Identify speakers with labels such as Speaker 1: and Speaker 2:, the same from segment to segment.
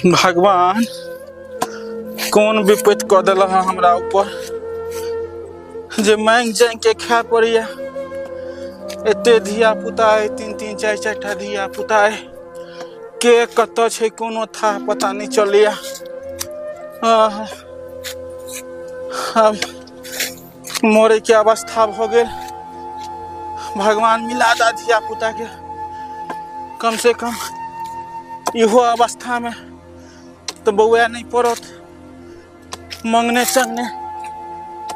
Speaker 1: भगवान कौन विपत्ति कऽ देल हमरा ऊपर जे मांगि जांगि के खाय पड़ैया। एते धिया पुता है, 3-3 4-4 टा धिया पुता है, के कतऽ छै कोनो था पता नहीं चलैया। अब मरे के अवस्था भ गेल। भगवान मिला दा धिया पुता के, कम से कम इहो अवस्था में तो बउआ नहीं पड़त। मंगने चंगने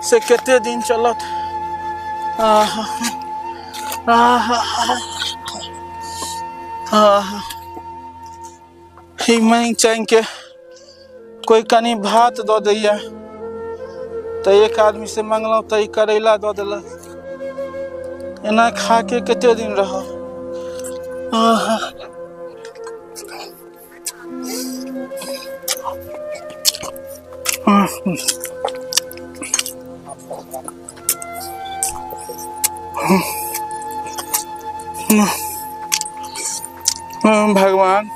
Speaker 1: से केते दिन चलत। ही मांग चांग के कोई कनी भात दो दैया तो एक आदमी से मंगलो तो ई करेला दो देलक। एना खा के केते दिन रह। भगवान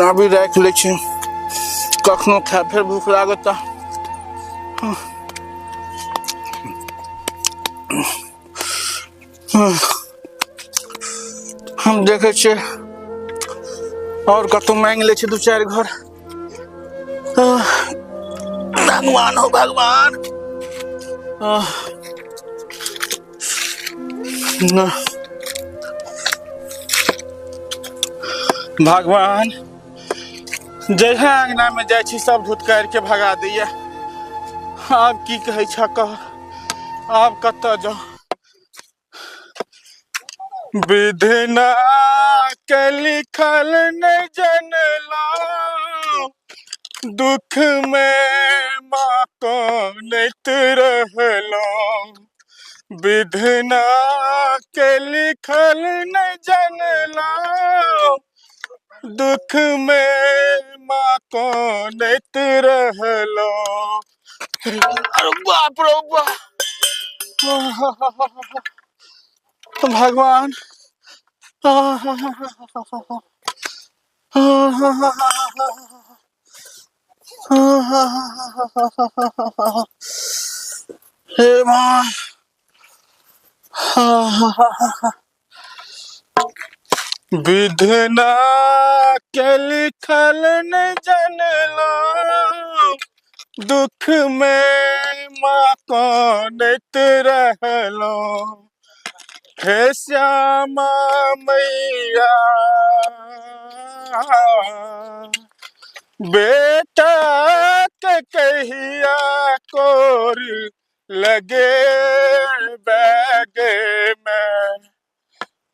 Speaker 1: अभी राख ले छी, कखनो खाए फिर भूख लागत। हम देखे छे और कतौ मांग ले 2-4 घर। भगवान हो भगवान। भगवान जहाँ अंगना में जाय छी सब धुतकार के भगा दैया। आब की कहे छ कह, आब कतऽ जाओ। विधना के लिखल नहीं जनला, दुख में माँ को नैत रहलो। विधना के लिखल नहीं जनला, दुख में माँ को नैत रहलो। अरे बाप रे बाप। भगवान हे माँ। विधना के लिखल नहीं जनला, दुख में माँ को नैत रहलो। हे श्यामा मैया बेटा के कहिया कोर लगे बैगे में।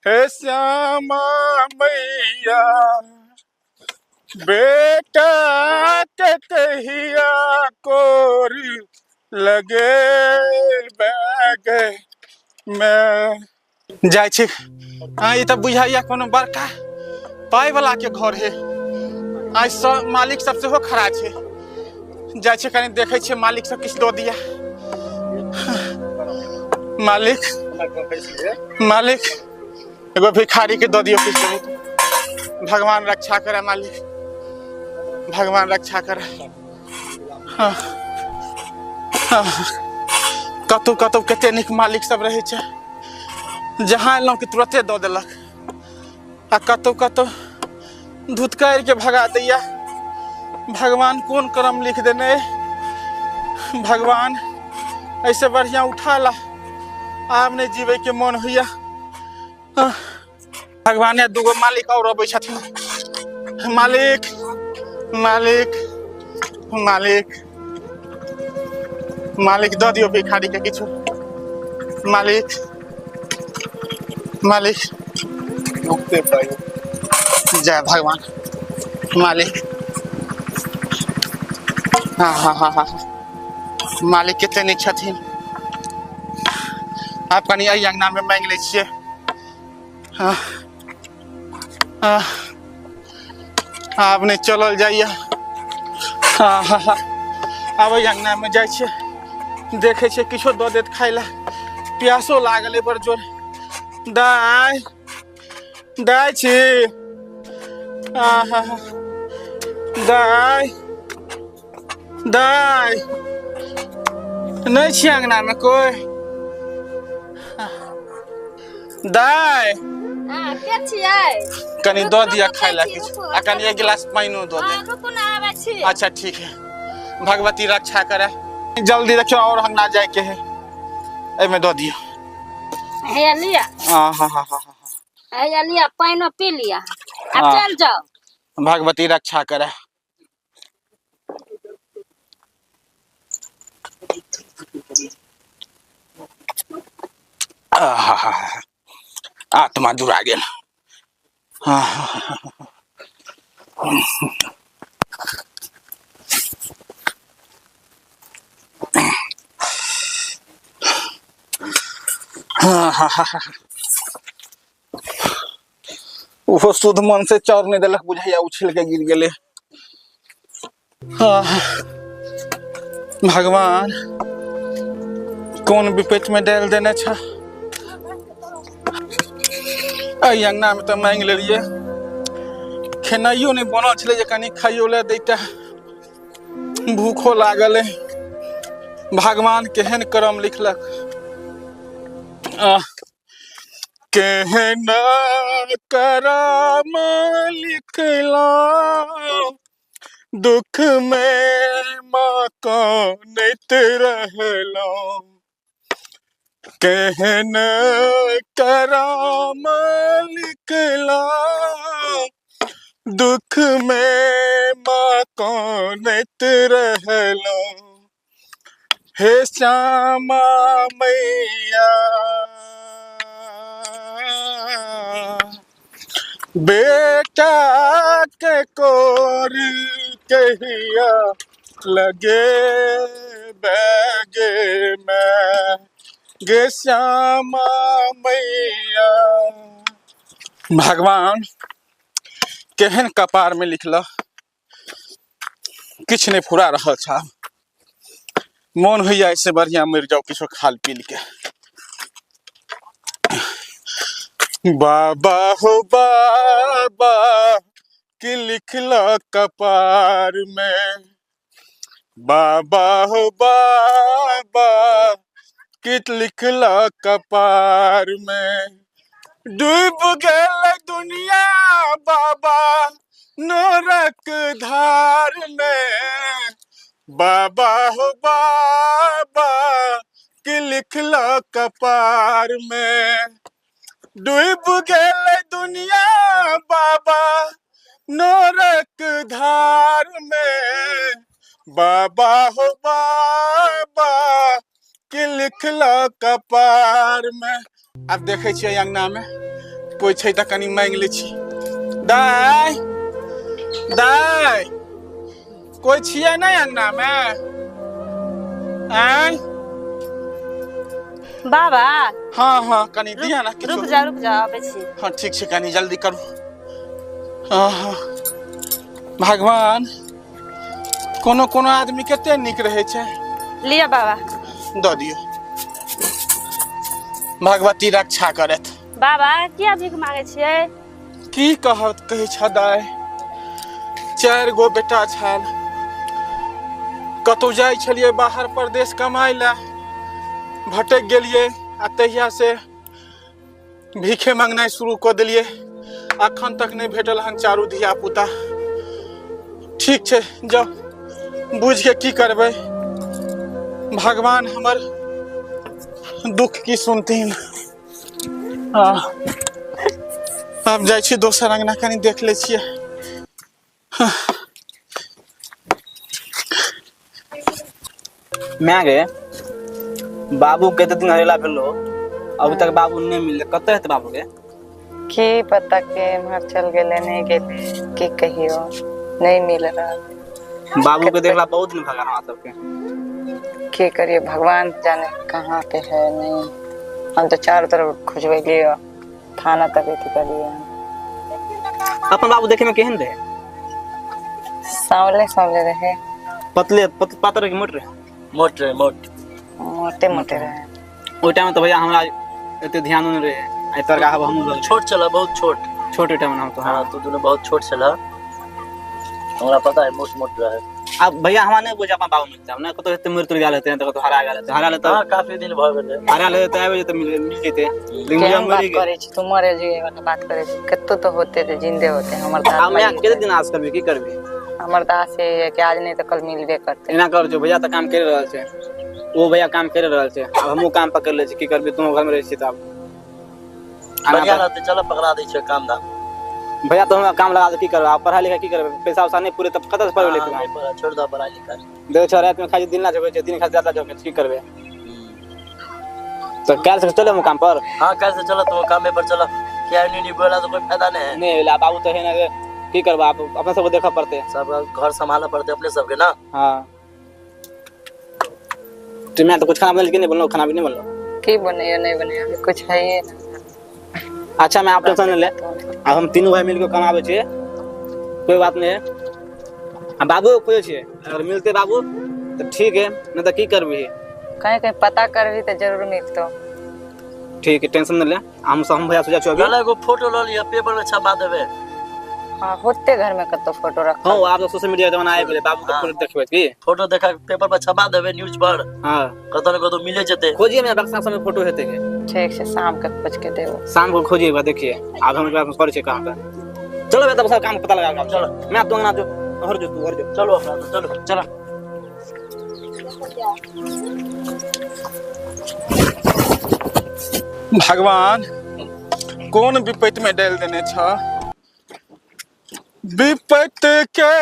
Speaker 1: हे श्यामा मैया बेटा के कहिया कोर लगे बैगे में। जाय छी ई त बुझाइया कोनो बड़का पाई वाला के घर है। आज सब मालिक सब से हो खड़ा छे। जाय छे कनी देखे छे मालिक सब किछ दो दिया। मालिक मालिक एगो भिखारी के दो दियो किछ। भगवान रक्षा करे मालिक, भगवान रक्षा करे। कतौ कतौ कते निक मालिक सब रहे छे, जहाँ एलौं के तुरते दो देलक। आ कतौ कतौ धुतकार के भगा दैया। भगवान कौन कर्म लिख देने। भगवान ऐसे बढ़िया उठा ला, आब नहीं जीवे के मन हुआ। भगवान ने दूगो मालिक और अबै छथिन। मालिक मालिक मालिक मालिक दो दियो भिखारी के किछु। मालिक मालिक जय भगवान। मालिक हाँ मालिक केते नीक छथिन। आप कनी अइ अंगना में मांग ले छिए। आब नहीं चलल जाइया। आब अइ अंगना में जाय छे, देखे छे किछो दो देत खाइला। प्यासो लागल है बड़ जोर। दाय दाय छी आहा दाय दाय नहीं छी अंगना में कोई दाय
Speaker 2: के छियै
Speaker 1: कनी दो दिया खाय ला किछ आ कनी एक गिलास पानी दो दे
Speaker 2: रुकू ना आबै छी
Speaker 1: अच्छा ठीक है भगवती रक्षा करे जल्दी रखियो और अंगना जाए के है ए में दो दियो
Speaker 2: हे लिया
Speaker 1: हां हां हां हां
Speaker 2: हे लिया पानी पी लिया अब चल जाओ
Speaker 1: भगवती रक्षा करे आत्मा जुड़ा गेल वो शुद्ध मन से चौर नहीं दिलक बुझाइया उछल के गिर गेले भगवान कौन विपत्ति में डाल देने छ अंगना में तो मांग लेलिए खेनाइयो नहीं बनल छले जे कनी खाइयो ले दैता भूखो लागल है भगवान केहन करम लिखलक केहन करम लिखला दुख में मकानत रहला केहन करम लिखला दुख में मकानत रहला हे श्यामा मैया बेटा के कोर कहिया लगे बैगे मैं गे श्यामा मैया भगवान केहन कपार में लिखल किछ नहीं फुरा रहा था मन होइया ऐसे बढ़िया मर जाओ किछो खाल पील के बाबा हो बाबा कि लिखला कपार में बाबा हो बाबा कि लिखला कपार में डूब गए दुनिया बाबा नरक धार में बाबा हो बाबा कि लिखला कपार में डूब गए दुनिया बाबा नरक धार में बाबा हो बाबा कि लिखला कपार में अब देखे छियै अंगना में कोई छै त कनी मांग ले छी दाय दाय कोई छियै नहीं अंगना में आय
Speaker 2: बाबा
Speaker 1: हाँ हाँ कनी दिया ना
Speaker 2: रुक जा आबै छी
Speaker 1: हाँ ठीक छै कनी जल्दी करू भगवान कोनो कोनो आदमी कते निक रहे छै
Speaker 2: लिया बाबा
Speaker 1: दो दियो भगवती रक्षा करत
Speaker 2: बाबा किया भीख मांगे छियै
Speaker 1: की कहत कहे छ दाय 4 गो बेटा छल कतौ जाय छलिए बाहर प्रदेश कमाई ला भटक गेलिए आ तहिया से भीखे मांगनाइ शुरू कर दिलिए अखन तक नहीं भेटल हन चारू धिया पुता ठीक छै जाओ बुझ के की करबै भगवान हमर दुख की सुनतीन अब जाय छी दोसर अंगना कनी देख ले छियै
Speaker 3: मैं गए बाबू के दिन हरेला भेलो अभी तक बाबू नहीं मिले कत हेते बाबू के
Speaker 4: की पता के मर चल गेले नहीं गेले की कहियो नहीं मिल रहा
Speaker 3: बाबू के देखला बहुत दिन भगा रहा सबके
Speaker 4: की करिए भगवान जाने कहाँ पे है नहीं हम तो चारों तरफ खोजबे लिए थाना तक कर लिए
Speaker 3: अपन बाबू देखे में केहन रहे
Speaker 4: सांवले सांवले रहे
Speaker 3: पतले पातर के मोट रहे
Speaker 4: मोटे मोटे रहे
Speaker 3: ओइ टाइम तो भैया हमरा एते ध्यान नहीं रहे आई तर का हम
Speaker 5: छोट चला बहुत छोट।
Speaker 3: छोटे टाइम हम तो
Speaker 5: हाँ तू दोनों बहुत छोट चला, हमरा पता है मोट मोट रहा है।
Speaker 3: अब भैया हमारे बुझ अपन बाबू मिलता हमने को तो इतने मृत्यु गया लेते हैं तो हरा गया लेते हरा लेते
Speaker 5: हाँ काफी दिन भ गेले।
Speaker 3: हरा लेते तो आबे तो मिल जेते लेकिन
Speaker 4: केहन
Speaker 3: हम
Speaker 4: बात
Speaker 3: मरी गए
Speaker 4: करे छी, तुम मरे जी वाला बात करे छी, कत्तो तो होते थे जिंदे होते हमर दास
Speaker 3: हम यहाँ कितने दिन आज करबे की करबे
Speaker 4: हमर दास है कि आज नहीं तो कल मिलबे करते।
Speaker 3: एना कर जो भैया तो काम कर रहल छे, वो भैया काम कर रहल छे, अब हमहू काम पकड़ ले छी की करबे, तुम घर में रह छी तब
Speaker 5: बढ़िया रहते, चलो पकड़ा दै छै काम धाम।
Speaker 3: भैया तो हम काम लगा दे की करबे, आप पढ़ाई लिखाई की करबे, पैसा उसा नहीं पूरे तब कतऽ से पढ़बे
Speaker 5: हाँ,
Speaker 3: लेकिन
Speaker 5: नहीं पढ़ा, छोड़ दो पढ़ाई लिखाई।
Speaker 3: देखो छ रात में खाली दिन ना जबे दिन खा ज्यादा जबे की करबे, तो कल से चले हम काम पर।
Speaker 5: हाँ कैसे चलो तुम काम पर चलो, क्या नहीं बोला तो कोई फायदा नहीं है।
Speaker 3: नहीं ला बाबू तो है ना की करबा, आप अपना सब देखा पड़ते
Speaker 5: सब घर संभालना पड़ते अपने सबके ना।
Speaker 3: हां तो मैं तो कुछ खाना बना के नहीं बोलो, खाना भी नहीं बोलो
Speaker 4: की बने या नहीं बने अभी कुछ है ये ना।
Speaker 3: अच्छा मैं आप टेंशन ले, अब हम तीनों भाई मिलके कमाबे छे, कोई बात नहीं है। अब बाबू खोजे छे, अगर मिलते बाबू तो ठीक है, नहीं तो की करबी,
Speaker 4: कहीं कहीं पता करबी तो जरूर मिलतो।
Speaker 3: ठीक है टेंशन न ले, हम भैया सोचा छो अभी।
Speaker 5: गला एगो फोटो ल लिया पेपर में छपा देबे।
Speaker 4: हाँ होते घर में कत्तो फोटो रख।
Speaker 3: हां आप तो सोशल मीडिया जमाना आए पहले बाबू के फोटो देखबे की,
Speaker 5: फोटो देखा पेपर पर छपा देबे न्यूज पर,
Speaker 3: हां
Speaker 5: कतो न कतो मिले जते।
Speaker 3: खोजिए मेरा बक्सा में फोटो हेते के,
Speaker 4: ठीक से शाम के खोज के देबो।
Speaker 3: शाम को खोजिए बा देखिए, अब हम बात कर छे कहां पे। चलो बेटा बस काम पता लगा,
Speaker 5: चलो
Speaker 3: मैं आप दोंगना जो हर जो तू हर जो
Speaker 5: चलो अपना तो चलो
Speaker 3: चलो।
Speaker 1: भगवान कौन विपत्ति में डाल देने छ, विपत्ति के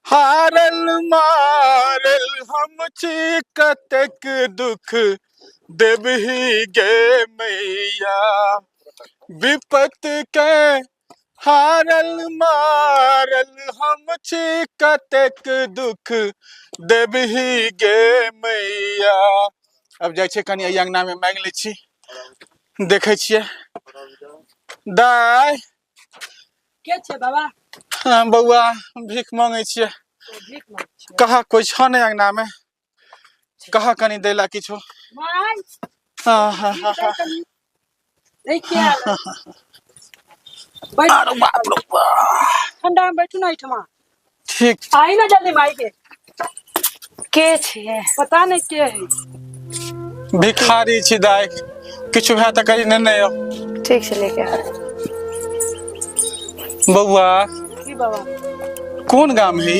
Speaker 1: हारल मारल हम छी, कतेक दुख देबही गे मैया, विपत्ति के हारल मारल हम छी, कतेक दुख देबही गे मैया। अब जाइ छै कनी अइ अंगना में मांग लै छी, देखे छियै दाय
Speaker 6: के छे बाबा?
Speaker 1: हाँ बउआ भीख मांगे छियै,
Speaker 6: भीख मांगे छे।
Speaker 1: कहा कोई छ नहीं अंगना में, कहा कनी देला किछो।
Speaker 6: माय
Speaker 1: हाँ हाँ हाँ हाँ
Speaker 6: नहीं क्या बैठ,
Speaker 1: अरे बाप रे बाप।
Speaker 6: ठंडा में बैठू ना इठमा,
Speaker 1: ठीक
Speaker 6: आई ना जल्दी माई के
Speaker 4: छे
Speaker 6: पता नहीं के है।
Speaker 1: भिखारी छी दाय, किछु है त करी नहीं हो।
Speaker 4: ठीक से लेके आ।
Speaker 1: बउआ
Speaker 6: की बाबा?
Speaker 1: कौन गांव है?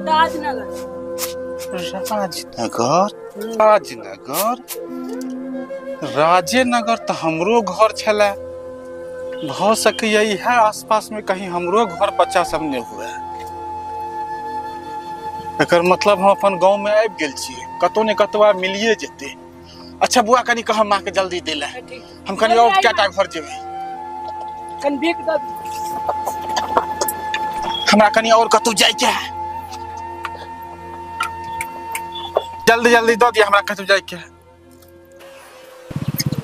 Speaker 6: राजनगर।
Speaker 1: राजनगर राजनगर राजेनगर तो हमरो घर छला, भ सकैया इहे आसपास में कहीं हमरो घर बच्चा सब नहीं हुए। एकर मतलब हम अपन गांव में आबि गेल छियै, कतौ ने कतौ मिलिए जेते। अच्छा बुआ कनी कह माँ के जल्दी दे ले, हम कनी और क्या टाइम घर जेबे,
Speaker 6: कन भीख दे
Speaker 1: हमरा कनी और कतौ जाय के है, जल्दी जल्दी दो दिया हमरा कतौ जाय के है।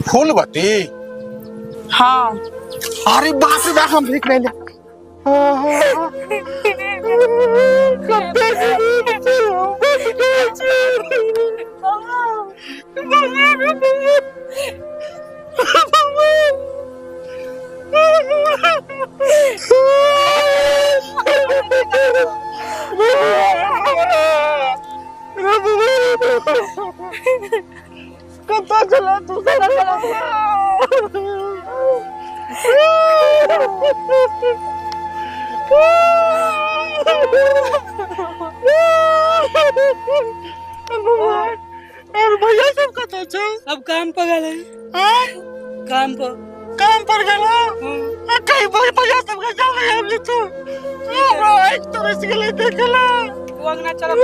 Speaker 1: फूलबती
Speaker 6: हाँ
Speaker 1: अरे बाप रे बाप, हम भीख नहीं ले। कत्ता चला तू भैया सब कत्ता छ?
Speaker 6: अब काम पर गए, काम पर
Speaker 1: गला कहीं भैया सब का जावे हम ले तू एक तो रस गले देखला
Speaker 6: वो अंगना चलो।